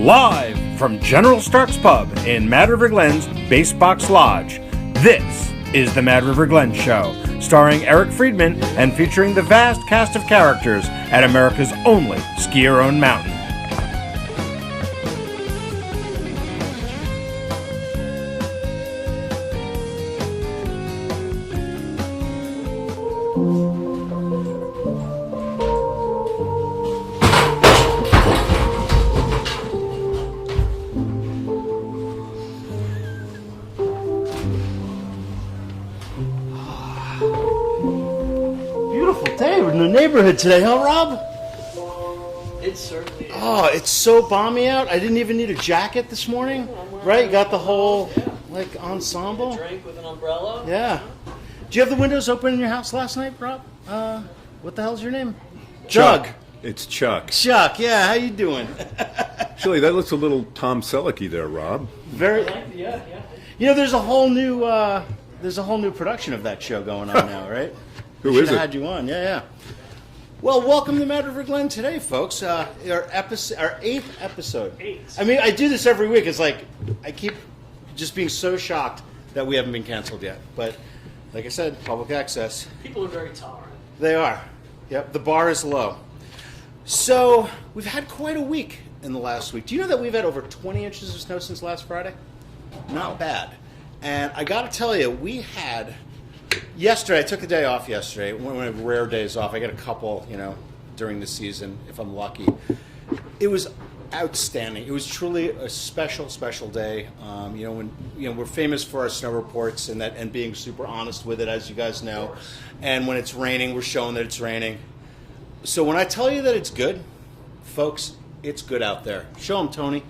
Live from General Stark's Pub in Mad River Glen's Basebox Lodge, this is the Mad River Glen Show, starring Eric Friedman and featuring the vast cast of characters at America's only skier-owned mountain. Neighborhood today, huh, Rob? It certainly is. Oh, it's so balmy out. I didn't even need a jacket this morning. Right? You got the whole ensemble. A drink with an umbrella. Yeah. Did you have the windows open in your house last night, Rob? What the hell's your name? Chuck. Doug. It's Chuck. Chuck, yeah. How you doing? Actually, that looks a little Tom Selleck-y there, Rob. Very. Yeah. You know, there's a whole new production of that show going on now, right? Who Should is have it? had you on. Yeah. Well, welcome to Mad River Glen today, folks. Our 8th episode. I mean, I do this every week. It's like I keep just being so shocked that we haven't been canceled yet. But like I said, public access. People are very tolerant. They are. Yep, the bar is low. So we've had quite a week in the last week. Do you know that we've had over 20 inches of snow since last Friday? Not bad. And I got to tell you, we had... Yesterday, I took the day off yesterday. One of my rare days off. I get a couple, during the season, if I'm lucky. It was outstanding. It was truly a special, special day. When we're famous for our snow reports and being super honest with it, as you guys know. And when it's raining, we're showing that it's raining. So when I tell you that it's good, folks, it's good out there. Show them, Tony.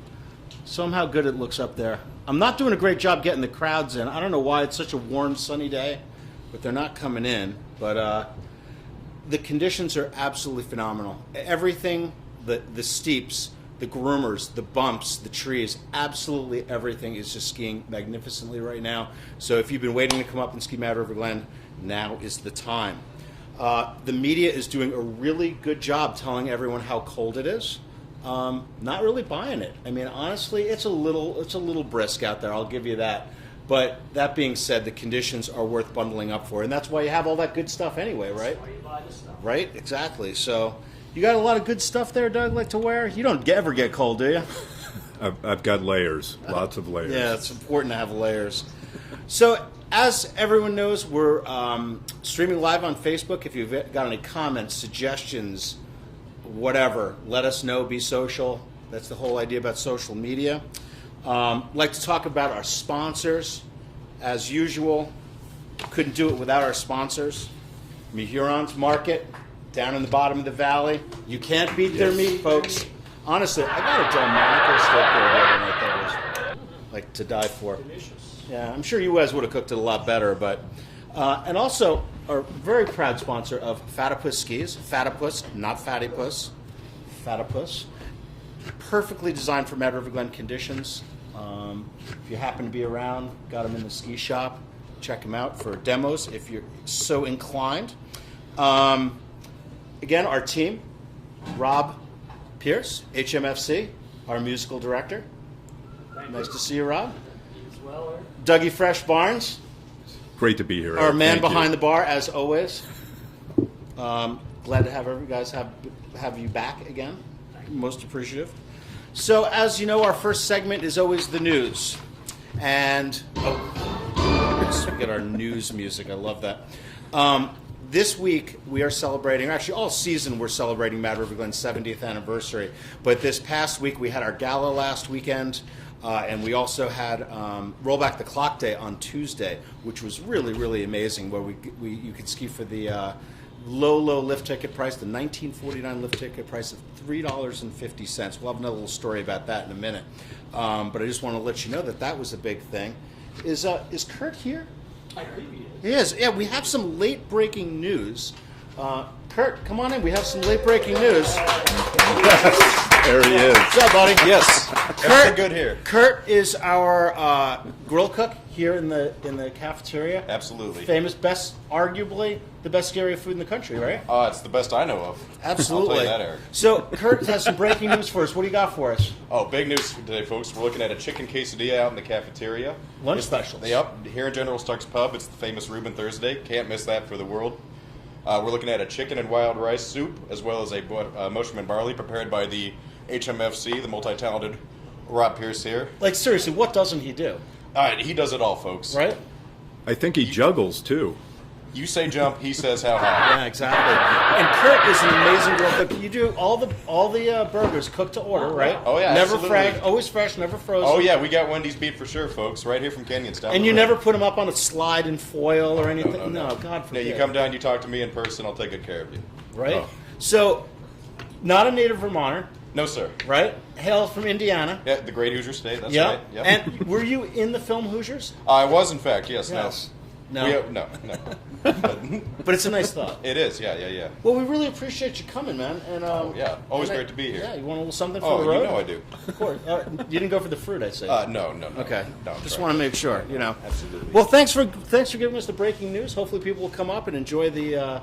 Show them how good it looks up there. I'm not doing a great job getting the crowds in. I don't know why it's such a warm, sunny day. But they're not coming in. But the conditions are absolutely phenomenal. Everything, the steeps, the groomers, the bumps, the trees, absolutely everything is just skiing magnificently right now. So if you've been waiting to come up and ski Mad River Glen, now is the time. The media is doing a really good job telling everyone how cold it is. Not really buying it. I mean, honestly, it's a little brisk out there. I'll give you that. But that being said, the conditions are worth bundling up for, and that's why you have all that good stuff anyway, right? That's why you buy the stuff. Right, exactly. So, you got a lot of good stuff there, Doug, like to wear. You don't ever get cold, do you? I've got layers, lots of layers. Yeah, it's important to have layers. So, as everyone knows, we're streaming live on Facebook. If you've got any comments, suggestions, whatever, let us know. Be social. That's the whole idea about social media. Like to talk about our sponsors. As usual, couldn't do it without our sponsors. Huron's Market, down in the bottom of the valley. You can't beat their meat, folks. Honestly, I got a Delmonico steak there the other night that was like to die for. Delicious. Yeah, I'm sure you guys would have cooked it a lot better, but and also our very proud sponsor of Fatipus Skis. Fatipus, not Fattypuss. Fatipus. Perfectly designed for Mad River Glen conditions. If you happen to be around, got them in the ski shop. Check them out for demos if you're so inclined. Again, our team, Rob Pierce, HMFC, our musical director. Nice to see you, Rob. As well, Eric. Dougie Fresh Barnes, Great to be here. our Eric. man Thank behind you. the bar, as always. Glad to have you guys have you back again. Most appreciative. So, as you know, our first segment is always the news. And, let's get our news music. I love that. This week, we are celebrating, actually all season we're celebrating Mad River Glen's 70th anniversary. But this past week, we had our gala last weekend. And we also had Roll Back the Clock Day on Tuesday, which was really, really amazing, where you could ski for the low lift ticket price, the $19.49 lift ticket price of $3.50. We'll have another little story about that in a minute. But I just want to let you know that was a big thing. Is Kurt here? I believe he is. He is. Yeah, we have some late-breaking news. Kurt, come on in. We have some late-breaking news. There he is. What's up, buddy? Yes. Everything good here. Kurt is our grill cook here in the cafeteria. Absolutely. Famous, arguably the best area of food in the country, right? It's the best I know of. Absolutely. I'll tell you that, Eric. So Kurt has some breaking news for us. What do you got for us? Oh, big news today, folks. We're looking at a chicken quesadilla out in the cafeteria. Lunch specials. Yep. Here in General Stark's Pub, it's the famous Reuben Thursday. Can't miss that for the world. We're looking at a chicken and wild rice soup, as well as a mushroom and barley prepared by the HMFC, the multi-talented Rob Pierce here. Like, seriously, what doesn't he do? He does it all, folks. Right? I think he juggles too. You say jump, he says how high. Yeah, exactly. And Kurt is an amazing grill cook. You do all the burgers cooked to order, right? Oh, yeah, never absolutely. always fresh, never frozen. Oh, yeah, we got Wendy's beef for sure, folks, right here from Canyonstown. And you never put them up on a slide in foil or anything? No. God Yeah, forbid. you come down, you talk to me in person, I'll take good care of you. Right? Oh. So, not a native Vermonter, No, sir. right? Hail from Indiana. Yeah, the great Hoosier State, that's Yep. right. Yep. And were you in the film Hoosiers? I was, in fact, yes. Yes. No. No. No. But it's a nice thought. It is, yeah. Well, we really appreciate you coming, man. And Yeah, always and great to be here. Yeah, you want a little something for Oh, the road? you know I do. Of course. You didn't go for the fruit, I say. No. Okay. No, Just want to make sure, you know. Absolutely. Well, thanks for giving us the breaking news. Hopefully, people will come up and enjoy the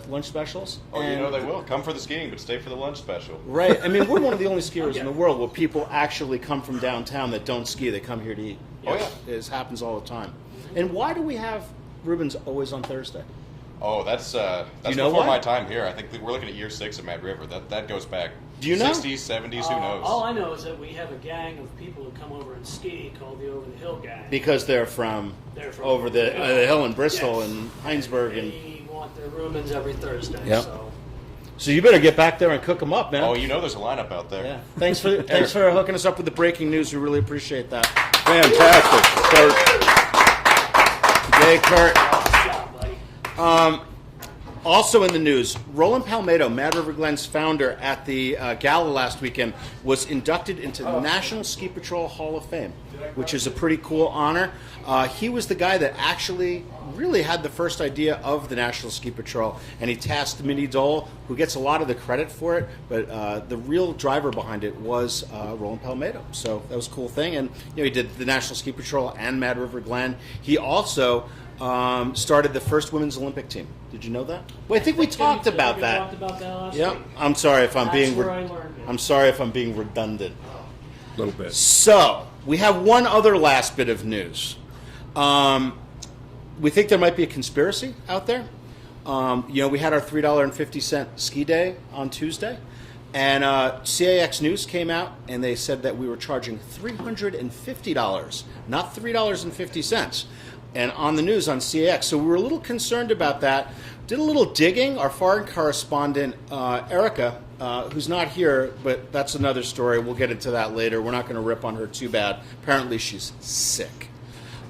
lunch specials. Oh, you And- know they will. Come for the skiing, but stay for the lunch special. Right. I mean, we're one of the only skiers in the world where people actually come from downtown that don't ski. They come here to eat. Oh, yeah. It happens all the time. And why do we have Reuben's always on Thursday? Oh, that's you know before why? my time here. I think we're looking at year 6 of Mad River. That goes back. Do you know? 60s, 70s, who knows? All I know is that we have a gang of people who come over and ski called the Over the Hill Gang. Because they're from over the hill in Bristol Yes. and Heinsberg. And They want their Reubens every Thursday. Yep. So so you better get back there and cook them up, man. Oh, you know there's a lineup out there. Yeah. Thanks for hooking us up with the breaking news. We really appreciate that. Fantastic. Yay, Kurt. good job, buddy. Also in the news, Roland Palmetto, Mad River Glen's founder, at the gala last weekend, was inducted into the National Ski Patrol Hall of Fame, which is a pretty cool honor. He was the guy that actually really had the first idea of the National Ski Patrol, and he tasked Minnie Dole, who gets a lot of the credit for it, but the real driver behind it was Roland Palmetto. So that was a cool thing, and he did the National Ski Patrol and Mad River Glen. He also started the first women's Olympic team. Did you know that? Well, I think we talked about We that. talked about that last Yep. week. I'm sorry if I'm That's being. where I learned it. I'm sorry if I'm being redundant. A little bit. So we have one other last bit of news. We think there might be a conspiracy out there. We had our $3.50 ski day on Tuesday, and CAX News came out and they said that we were charging $350, not $3.50. And on the news on CAX. So we were a little concerned about that. Did a little digging. Our foreign correspondent, Erica, who's not here, but that's another story. We'll get into that later. We're not going to rip on her too bad. Apparently she's sick.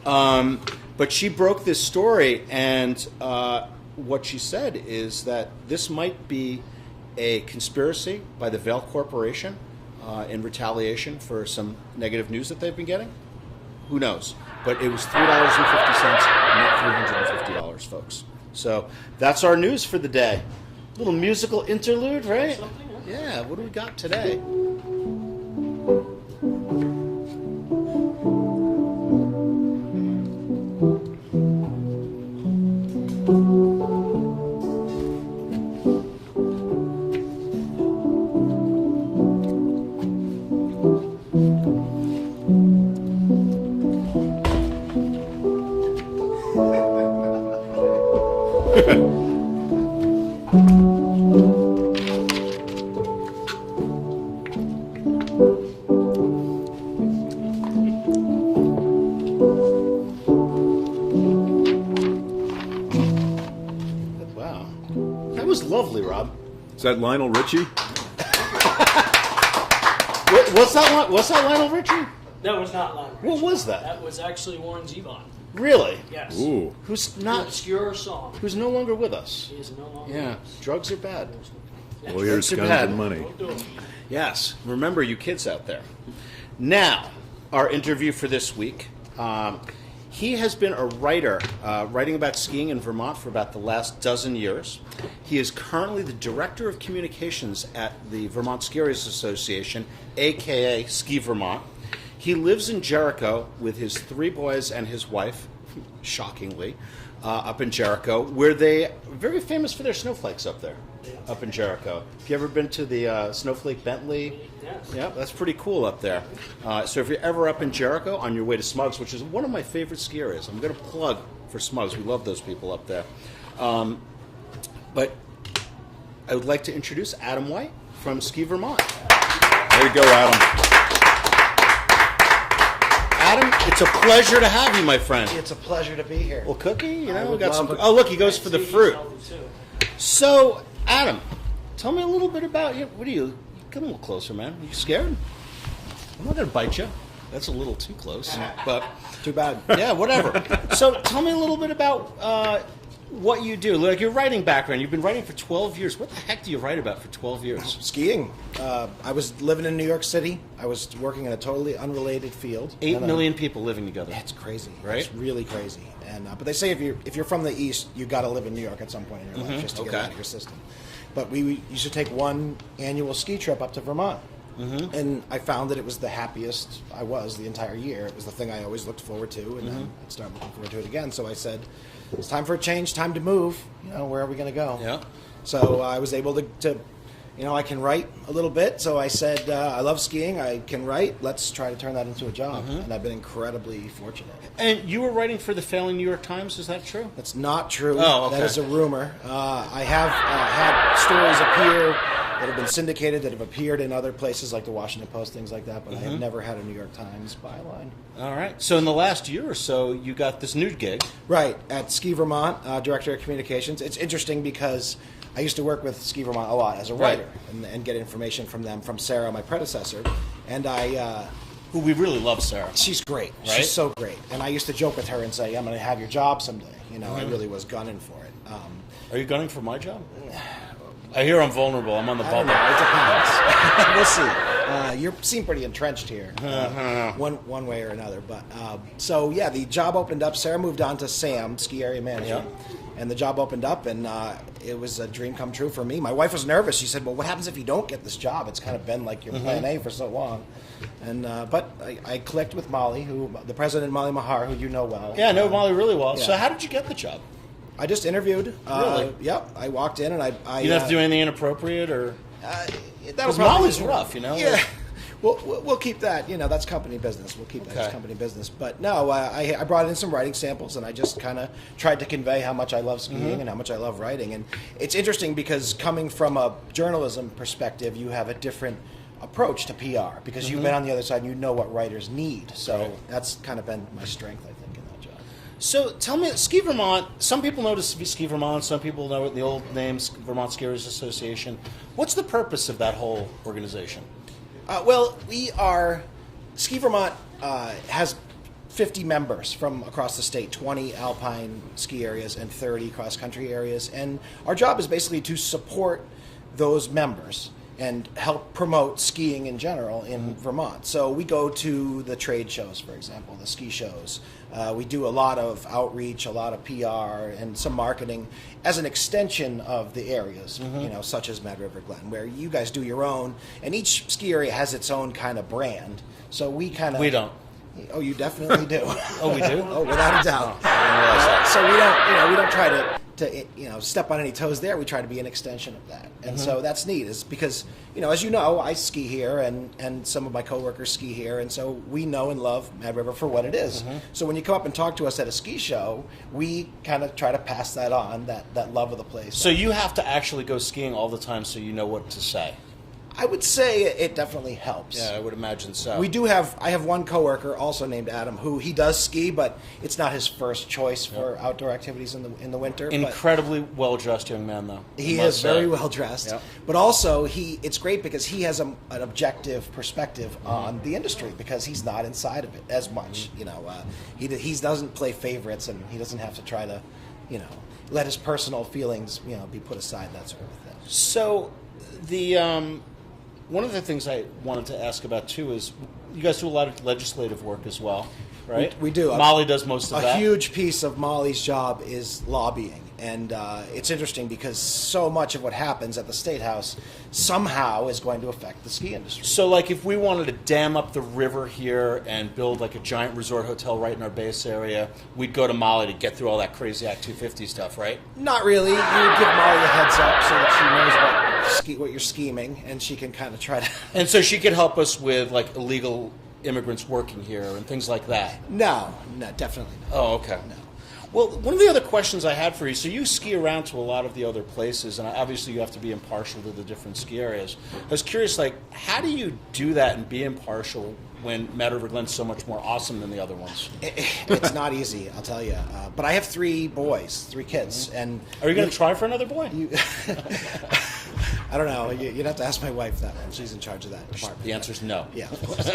But she broke this story, and what she said is that this might be a conspiracy by the Vail Corporation in retaliation for some negative news that they've been getting. Who knows? But it was $3.50, not $350, folks. So that's our news for the day. Little musical interlude, right? Something, huh? Yeah, what do we got today? Wow. That was lovely, Rob. Is that Lionel Richie? What's that Lionel Richie? That was not Lionel What Richie. was that? That was actually Warren Zevon. Really? Yes. Ooh. Who's An not? obscure song. Who's no longer with us? He is no longer. Yeah, with us. drugs are bad. Lawyers, Too guns, bad. and money. Don't do it. Yes, remember you kids out there. Now, our interview for this week. He has been a writer, writing about skiing in Vermont for about the last dozen years. He is currently the Director of Communications at the Vermont Ski Areas Association, a.k.a. Ski Vermont. He lives in Jericho with his 3 boys and his wife, shockingly, up in Jericho, where they are very famous for their snowflakes up there, up in Jericho. Have you ever been to the Snowflake Bentley? Yes. Yeah, that's pretty cool up there. So if you're ever up in Jericho on your way to Smugs, which is one of my favorite ski areas, I'm going to plug for Smugs. We love those people up there. But I would like to introduce Adam White from Ski Vermont. There you go, Adam. Adam, it's a pleasure to have you, my friend. It's a pleasure to be here. Well, cookie, you know, we would got some. love it. Oh, look, he goes for the See, he's fruit. healthy, too. So, Adam, tell me a little bit about you. What are you? Come a little closer, man. Are you scared? I'm not gonna bite you. That's a little too close, but Too bad. yeah, whatever. So, tell me a little bit about what you do. Like your writing background. You've been writing for 12 years. What the heck do you write about for 12 years? Skiing. I was living in New York City. I was working in a totally unrelated field. 8 And, million people living together. It's crazy, Right? It's really crazy. And but they say if you're from the East, you got to live in New York at some point in your life just to get Okay. out of your system. But we used to take one annual ski trip up to Vermont. And I found that it was the happiest I was the entire year. It was the thing I always looked forward to, and then I'd start looking forward to it again. So I said, it's time for a change, time to move. You know, where are we going to go? Yeah. So I was able to, you know, I can write a little bit. So I said, I love skiing. I can write. Let's try to turn that into a job. And I've been incredibly fortunate. And you were writing for the failing New York Times. Is that true? That's not true. Oh, okay. That is a rumor. I have had stories appear that have been syndicated, that have appeared in other places like the Washington Post, things like that, but I have never had a New York Times byline. All right. So in the last year or so, you got this new gig. Right, at Ski Vermont, Director of Communications. It's interesting because I used to work with Ski Vermont a lot as a writer and get information from them, from Sarah, my predecessor. And Who we really love, Sarah. she's great. Right? She's so great. And I used to joke with her and say, I'm going to have your job someday. You know, I really was gunning for it. Are you gunning for my job? I hear I'm vulnerable. I'm on the I don't bubble. know. It depends. We'll see. You seem pretty entrenched here, one way or another. But so yeah, the job opened up. Sarah moved on to Sam, ski area manager, and the job opened up, and it was a dream come true for me. My wife was nervous. She said, "Well, what happens if you don't get this job? It's kind of been like your plan A for so long." And but I clicked with Molly, the president, Molly Mahar, who you know well. Yeah, I know Molly really well. Yeah. So how did you get the job? I just interviewed. Really? Yep. I walked in and I You didn't have to do anything inappropriate, or because Molly's rough, you know. Yeah. We'll keep that. You know, that's company business. We'll keep that as Okay. company business. But no, I brought in some writing samples, and I just kind of tried to convey how much I love skiing and how much I love writing. And it's interesting because coming from a journalism perspective, you have a different approach to PR because you've been on the other side and you know what writers need. So that's kind of been my strength, I think, in that job. So tell me, Ski Vermont. Some people know Ski Vermont. Some people know it the old name, Vermont Ski Areas Association. What's the purpose of that whole organization? Well, Ski Vermont has 50 members from across the state, 20 alpine ski areas and 30 cross-country areas. And our job is basically to support those members and help promote skiing in general in Vermont. So we go to the trade shows, for example, the ski shows. We do a lot of outreach, a lot of PR, and some marketing as an extension of the areas, you know, such as Mad River Glen, where you guys do your own, and each ski area has its own kind of brand. So we kind of... We don't. Oh, you definitely do. Oh, we do? Oh, without a doubt. So we don't try to step on any toes there. We try to be an extension of that, and so that's neat. Is because as you know, I ski here, and some of my coworkers ski here, and so we know and love Mad River for what it is. So when you come up and talk to us at a ski show, we kind of try to pass that on, that love of the place. So you have to actually go skiing all the time, so you know what to say. I would say it definitely helps. Yeah, I would imagine so. I have one coworker also named Adam who he does ski, but it's not his first choice for outdoor activities in the winter. but Incredibly well dressed young man, though. he I is must very say. well dressed. Yep. But also it's great because he has an objective perspective on the industry because he's not inside of it as much. He doesn't play favorites, and he doesn't have to try to let his personal feelings be put aside, that sort of thing. So the one of the things I wanted to ask about too is you guys do a lot of legislative work as well. right? We do. Molly does most of that. A huge piece of Molly's job is lobbying. And it's interesting because so much of what happens at the State House somehow is going to affect the ski industry. So, like, if we wanted to dam up the river here and build, like, a giant resort hotel right in our base area, we'd go to Molly to get through all that crazy Act 250 stuff, right? Not really. You would give Molly a heads up so that she knows what you're scheming, and she can kind of try to... And so she could help us with, like, illegal immigrants working here and things like that? No, definitely not. Oh, okay. No. Well, one of the other questions I had for you, so you ski around to a lot of the other places, and obviously you have to be impartial to the different ski areas. I was curious, like, how do you do that and be impartial when Mad River Glen's so much more awesome than the other ones? It's not easy, I'll tell you. But I have 3 boys, 3 kids. And are you going to try for another boy? I don't know. You'd have to ask my wife that one. She's in charge of that department. The answer's no. Yeah, of course.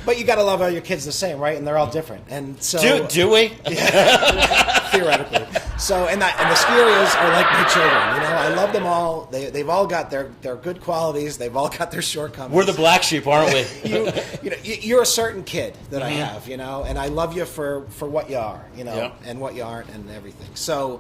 But you got to love all your kids the same, right? And they're all different. And so do we? Yeah, theoretically. So and the ski areas are like my children. You know, I love them all. They've all got their good qualities. They've all got their shortcomings. We're the black sheep, aren't we? You're a certain kid that I have. You know, and I love you for what you are. You know, yeah. And what you aren't, and everything. So.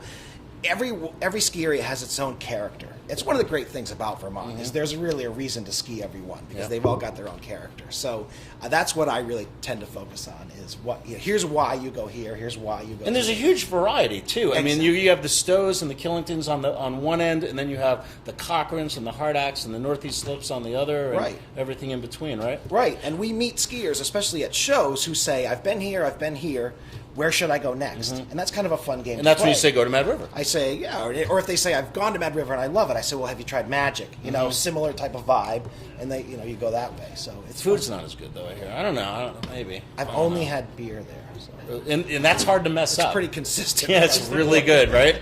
Every ski area has its own character. It's one of the great things about Vermont is there's really a reason to ski everyone because they've all got their own character. So that's what I really tend to focus on is here's why you go here, here's why you go. And there's a huge variety too. I mean, you have the Stows and the Killingtons on one end, and then you have the Cochrans and the Hardacks and the Northeast Slopes on the other, and everything in between, right? Right, and we meet skiers, especially at shows, who say, I've been here. Where should I go next? And that's kind of a fun game. And that's play. when you say go to Mad River. I say, yeah. Or if they say, I've gone to Mad River and I love it, I say, well, have you tried Magic? You know, similar type of vibe. And you go that way. So it's food's fun. not as good though. I hear. I don't know. Maybe. I've only had beer there. So. And that's hard to mess up. It's pretty consistent. Yeah, it's really good, right?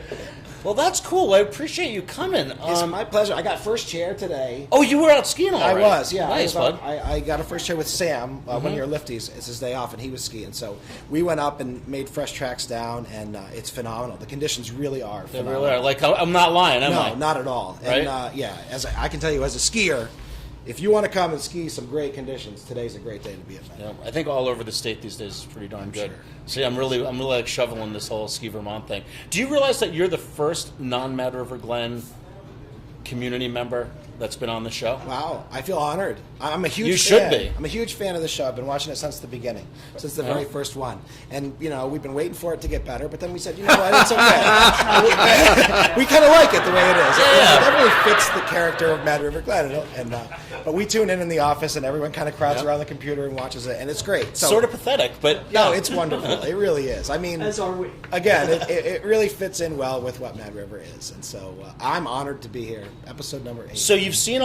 Well, that's cool. I appreciate you coming. It's my pleasure. I got first chair today. Oh, you were out skiing already? I was, yeah. Nice, bud. I got a first chair with Sam, one of your lifties. It's his day off, and he was skiing. So we went up and made fresh tracks down, and it's phenomenal. The conditions really are phenomenal. They really are. Like, I'm not lying, am I? No, not at all. Right? And, as I can tell you, as a skier, if you want to come and ski some great conditions, today's a great day to be at Mad River. Yeah, I think all over the state these days is pretty darn good. Sure. See, I'm really like shoveling this whole Ski Vermont thing. Do you realize that you're the first non-Mad River Glen community member that's been on the show? Wow, I feel honored. I'm a huge fan. You should be. I'm a huge fan of the show. I've been watching it since the beginning, since the very first one. And, we've been waiting for it to get better, but then we said, you know what, it's okay. We kind of like it the way it is. It definitely fits the character of Mad River Glen. But we tune in the office, and everyone kind of crowds around the computer and watches it, and it's great. So, sort of pathetic, but... No, it's wonderful. It really is. I mean... As are we. Again, it really fits in well with what Mad River is. And so I'm honored to be here. Episode number 8. So you've seen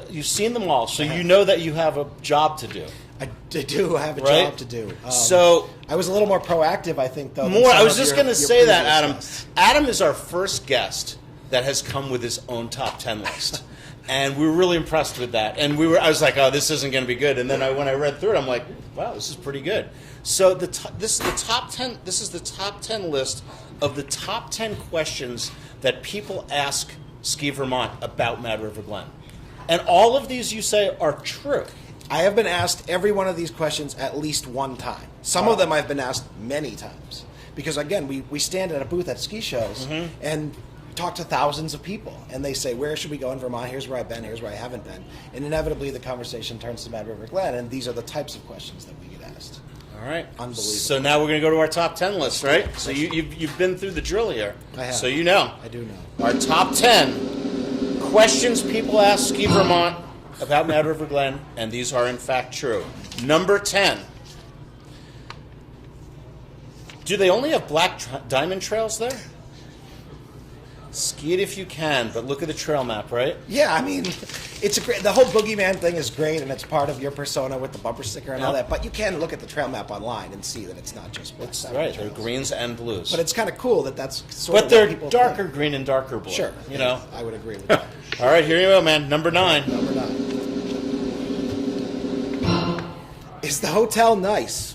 you've seen them all, so you know that you have a job to do. I do have a job to do. So I was a little more proactive, I think, though. I was just going to say that, Adam. Guests. Adam is our first guest that has come with his own top 10 list. And we were really impressed with that. And I was like, oh, this isn't going to be good. And then when I read through it, I'm like, wow, this is pretty good. So this is the top 10. This is the top 10 list of the top 10 questions that people ask Ski Vermont about Mad River Glen. And all of these you say are true. I have been asked every one of these questions at least one time. Some of them I've been asked many times. Because, again, we stand at a booth at ski shows and talk to thousands of people. And they say, where should we go in Vermont? Here's where I've been. Here's where I haven't been. And inevitably the conversation turns to Mad River Glen. And these are the types of questions that we get asked. All right. Unbelievable. So now we're going to go to our top 10 list, right? So you've been through the drill here. I have. So you know. I do know. Our top 10 questions people ask Ski Vermont about Mad River Glen, and these are in fact true. Number 10. Do they only have black diamond trails there? Ski it if you can, but look at the trail map, right? Yeah, I mean, the whole boogeyman thing is great, and it's part of your persona with the bumper sticker and all that. But you can look at the trail map online and see that it's not just black. That's right. They're greens and blues. But it's kind of cool that's sort of But they're what people darker think. green and darker blue. Sure. You know? I would agree with that. All right, here you go, man. Number 9. Number 9. Is the hotel nice?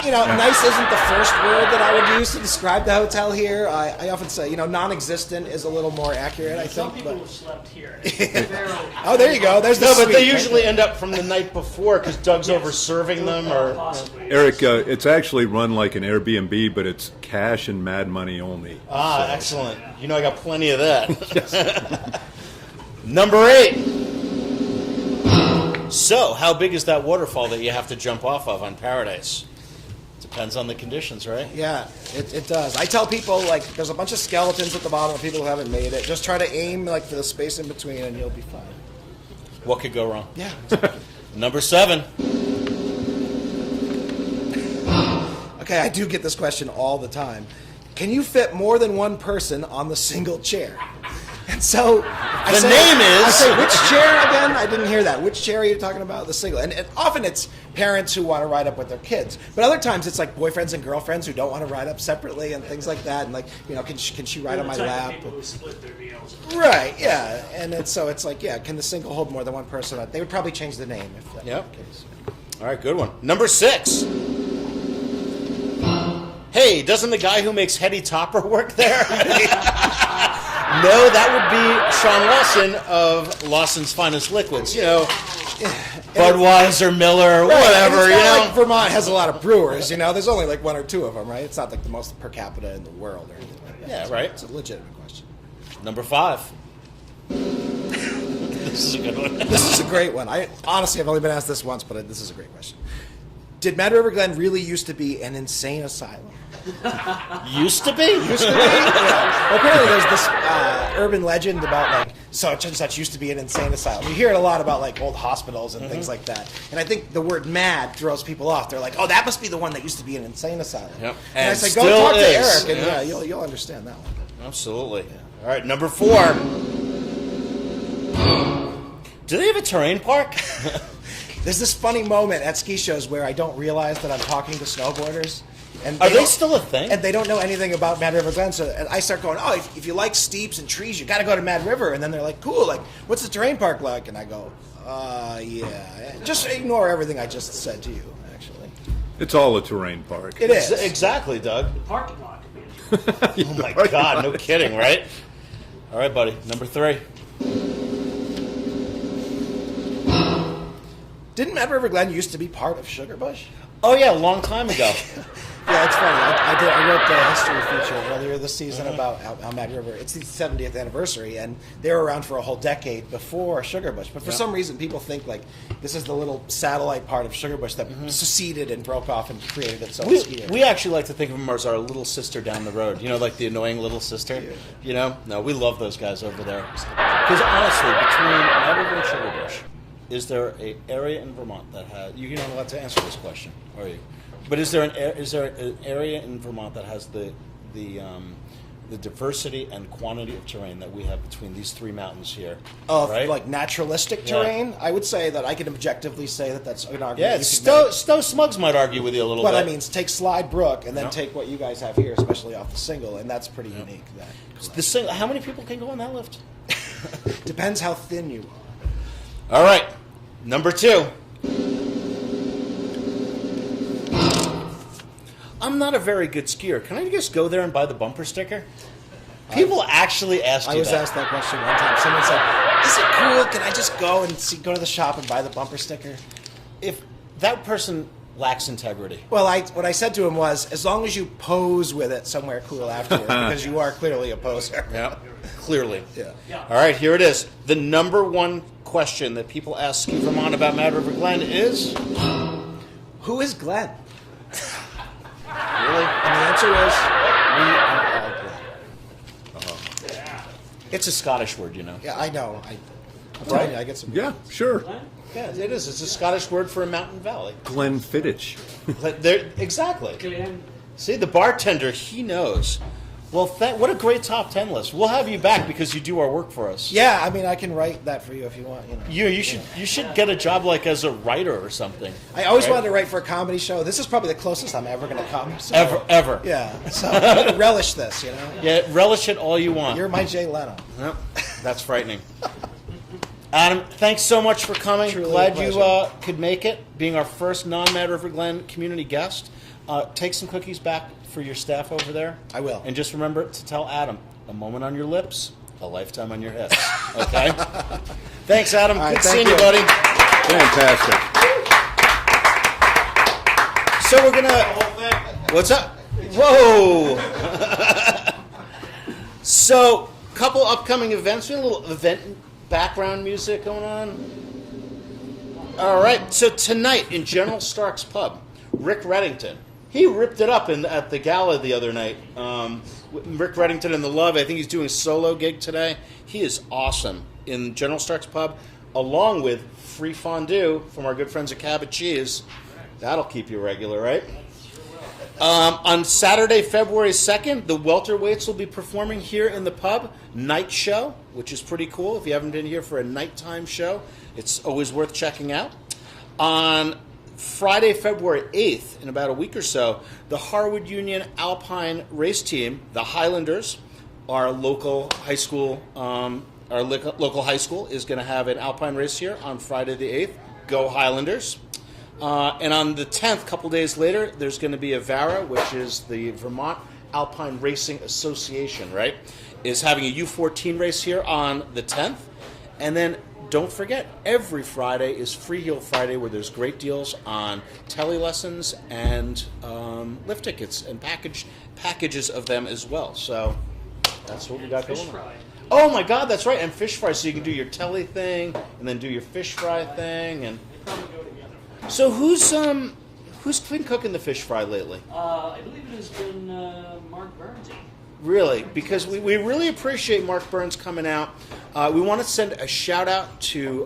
Nice isn't the first word that I would use to describe the hotel here. I often say, non-existent is a little more accurate, I Some think. people have slept here. Oh, there you go. There's the No, but suite they right usually there. end up from the night before because Doug's over serving them. Or Possibly. Eric, it's actually run like an Airbnb, but it's cash and mad money only. excellent. I got plenty of that. Number 8. So, how big is that waterfall that you have to jump off of on Paradise? Depends on the conditions, right? Yeah, it does. I tell people, there's a bunch of skeletons at the bottom of people who haven't made it. Just try to aim, for the space in between, and you'll be fine. What could go wrong? Yeah. Number 7. Okay, I do get this question all the time. Can you fit more than one person on the single chair? And so I say, which chair again? I didn't hear that. Which chair are you talking about? The single. And often it's parents who want to ride up with their kids. But other times it's boyfriends and girlfriends who don't want to ride up separately and things like that. And can she ride on my lap? People who split their meals. Right, yeah. And then, so it's can the single hold more than one person? They would probably change the name if that were the case. All right, good one. Number 6. Hey, doesn't the guy who makes Hetty Topper work there? No, that would be Sean Lawson of Lawson's Finest Liquids. Budweiser, Miller, whatever. It's not like Vermont has a lot of brewers. There's only 1 or 2 of them, right? It's not the most per capita in the world or anything like that. Yeah, right. It's a legitimate question. Number 5. This is a good one. This is a great one. I honestly have only been asked this once, but this is a great question. Did Mad River Glen really used to be an insane asylum? Used to be? Used to be? Yeah. Well, apparently there's this urban legend about such and such used to be an insane asylum. You hear it a lot about old hospitals and things like that. And I think the word mad throws people off. They're like, oh, that must be the one that used to be an insane asylum. Yep. And I say, go still talk to is. Eric, and you'll understand that one. Absolutely. All right, number 4. Do they have a terrain park? There's this funny moment at ski shows where I don't realize that I'm talking to snowboarders. And Are they don't- still a thing? And they don't know anything about Mad River Glen. So and I start going, oh, if you like steeps and trees, you got to go to Mad River. And then they're like, cool, what's the terrain park like? And I go, yeah. Just ignore everything I just said to you, actually. It's all a terrain park. It is. Exactly, Doug. The parking lot could be. Oh, my God. No kidding, right? All right, buddy. Number 3. Didn't Mad River Glen used to be part of Sugarbush? Oh, yeah, a long time ago. Yeah, it's funny. I wrote the history feature earlier this season about how Mad River. It's the 70th anniversary, and they were around for a whole decade before Sugarbush. But for some reason, people think this is the little satellite part of Sugarbush that seceded and broke off and created its own ski area. We actually like to think of them as our little sister down the road. Like the annoying little sister. No, we love those guys over there. Because honestly, between Mad River and Sugarbush, is there an area in Vermont that has? You're not allowed to answer this question, are you? But is there an area in Vermont that has the diversity and quantity of terrain that we have between these 3 mountains here? Of right? naturalistic terrain, I would say that I can objectively say that's an argument. Yeah, you could Stowe make. Smugs might argue with you a little But bit. I mean, take Slide Brook and then take what you guys have here, especially off the single, and that's pretty unique. How many people can go on that lift? Depends how thin you are. All right, number 2. I'm not a very good skier. Can I just go there and buy the bumper sticker? People actually ask you I was that. asked that question one time. Someone said, "Is it cool? Can I just go to the shop and buy the bumper sticker?" If that person lacks integrity. Well, what I said to him was, as long as you pose with it somewhere cool afterwards, because you are clearly a poser. Yeah, clearly. Yeah. All right, here it is. The number 1 question that people ask Ski Vermont about Mad River Glen is, Who is Glenn? really? And the answer is, we are all Glenn. It's a Scottish word, Yeah, I know. I'm telling you, I get some. Yeah, sure. Yeah, it is. It's a Scottish word for a mountain valley. Glenfiddich. Exactly. Glen. See, the bartender, he knows. Well, what a great top 10 list. We'll have you back because you do our work for us. Yeah, I mean, I can write that for you if you want. You should get a job as a writer or something. I always wanted to write for a comedy show. This is probably the closest I'm ever going to come. So, Ever. Yeah. So I'm going to relish this. Yeah, relish it all you want. You're my Jay Leno. Yep. That's frightening. Adam, thanks so much for coming. Truly Glad a pleasure. you could make it, being our first non-Mad River Glen community guest. Take some cookies back for your staff over there. I will. And just remember to tell Adam, a moment on your lips, a lifetime on your hips. Okay? Thanks, Adam. All right, Good thank seeing you, you. buddy. Fantastic. So we're gonna. What's up? Whoa! So, couple upcoming events. We have a little event background music going on. All right. So tonight in General Stark's Pub, Rick Reddington. He ripped it up at the gala the other night. Rick Reddington and the Love. I think he's doing a solo gig today. He is awesome in General Stark's Pub, along with free fondue from our good friends at Cabot Cheese. That'll keep you regular, right? On Saturday, February 2nd, the welterweights will be performing here in the pub. Night show, which is pretty cool. If you haven't been here for a nighttime show, it's always worth checking out. On Friday, February 8th, in about a week or so, the Harwood Union Alpine race team, the Highlanders, our local high school, is going to have an Alpine race here on Friday the 8th. Go Highlanders. And on the 10th, a couple days later, there's going to be a VARA, which is the Vermont Alpine Racing Association, right? Is having a U14 race here on the 10th. And then don't forget, every Friday is Free Heel Friday, where there's great deals on tele lessons and lift tickets and packages of them as well. So that's what we got going on. Oh my God, that's right, and fish fry. So you can do your telly thing and then do your fish fry thing. And so who's been cooking the fish fry lately? I believe it has been Mark Burns. Really, because we really appreciate Mark Burns coming out. We want to send a shout out to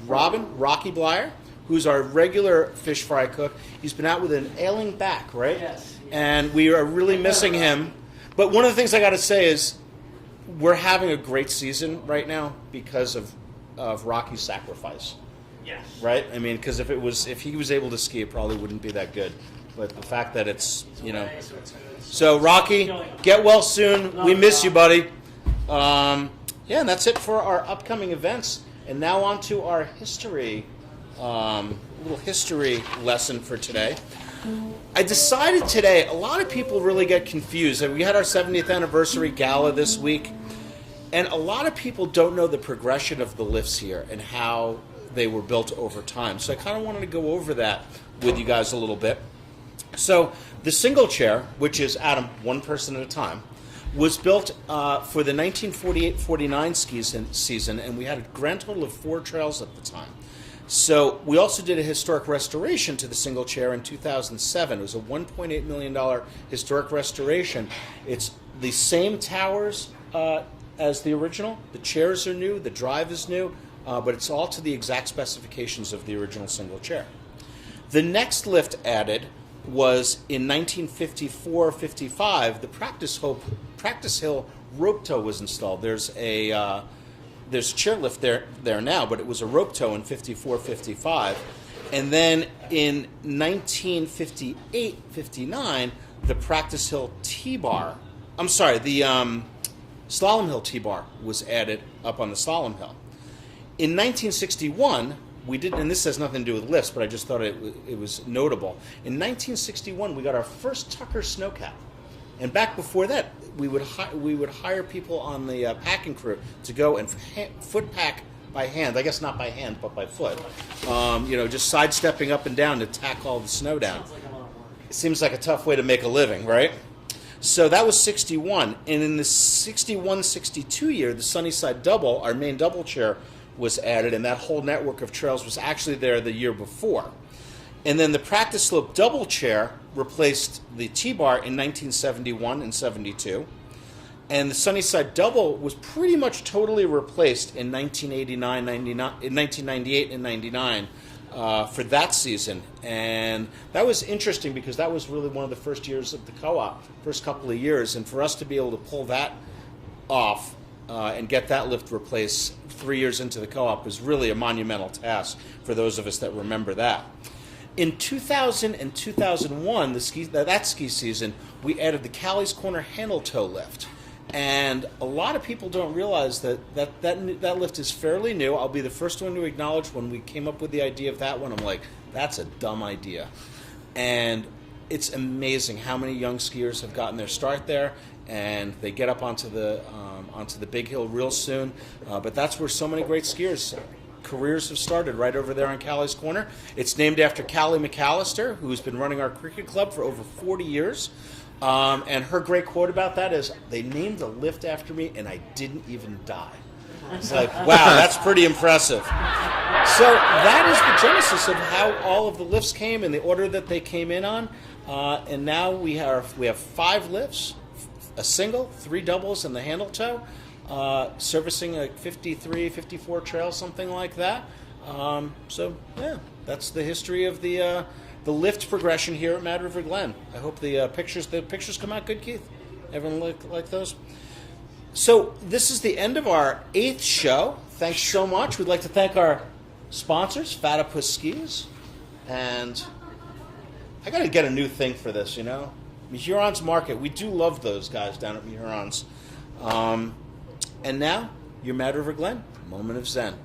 Rocky Blyer, who's our regular fish fry cook. He's been out with an ailing back, right? Yes. And we are really missing him. But one of the things I got to say is we're having a great season right now because of Rocky's sacrifice. Yes. Right? I mean, because if he was able to ski, it probably wouldn't be that good. But the fact that it's, you know. So, Rocky, get well soon. We miss you, buddy. Yeah, and that's it for our upcoming events. And now on to our history, little history lesson for today. I decided today, a lot of people really get confused. We had our 70th anniversary gala this week, and a lot of people don't know the progression of the lifts here and how they were built over time. So I kind of wanted to go over that with you guys a little bit. So the single chair, which is, Adam, one person at a time, was built for the 1948-49 ski season, and we had a grand total of 4 trails at the time. So we also did a historic restoration to the single chair in 2007. It was a $1.8 million historic restoration. It's the same towers as the original. The chairs are new, the drive is new, but it's all to the exact specifications of the original single chair. The next lift added was in 1954-55. The Practice Hill rope tow was installed. There's a chairlift there now, but it was a rope tow in 54-55. And then in 1958-59, the Practice Hill T-bar, the Slalom Hill T-bar was added up on the Slalom Hill. In 1961, we did, and this has nothing to do with lifts, but I just thought it was notable. In 1961, we got our first Tucker snowcap. And back before that, we would hire people on the packing crew to go and foot pack by hand. I guess not by hand, but by foot. Just sidestepping up and down to tack all the snow down. Sounds like a lot of work. It seems like a tough way to make a living, right? So that was 61. And in the 61-62 year, the Sunnyside Double, our main double chair, was added, and that whole network of trails was actually there the year before. And then the Practice Slope Double Chair replaced the T-bar in 1971 and 72. And the Sunnyside Double was pretty much totally replaced in 1998 and 99 for that season. And that was interesting because that was really one of the first years of the co-op, first couple of years. And for us to be able to pull that off and get that lift replaced 3 years into the co-op was really a monumental task for those of us that remember that. In 2000 and 2001, that ski season, we added the Callie's Corner handle tow lift. And a lot of people don't realize that lift is fairly new. I'll be the first one to acknowledge when we came up with the idea of that one, I'm like, that's a dumb idea. And it's amazing how many young skiers have gotten their start there, and they get up onto the big hill real soon. But that's where so many great skiers' careers have started, right over there on Callie's Corner. It's named after Callie McAllister, who's been running our cricket club for over 40 years. And her great quote about that is, "They named the lift after me, and I didn't even die." It's like, wow, that's pretty impressive. So that is the genesis of how all of the lifts came in the order that they came in on. And now we have 5 lifts, a single, 3 doubles, and the handle tow, servicing a 53, 54 trail, something like that. So yeah, that's the history of the lift progression here at Mad River Glen. I hope the pictures come out good, Keith. Everyone like those? So this is the end of our 8th show. Thanks so much. We'd like to thank our sponsors, Fatapus Skis, and I got to get a new thing for this, you know. Huron's Market. We do love those guys down at Huron's. And now, your Mad River Glen moment of Zen.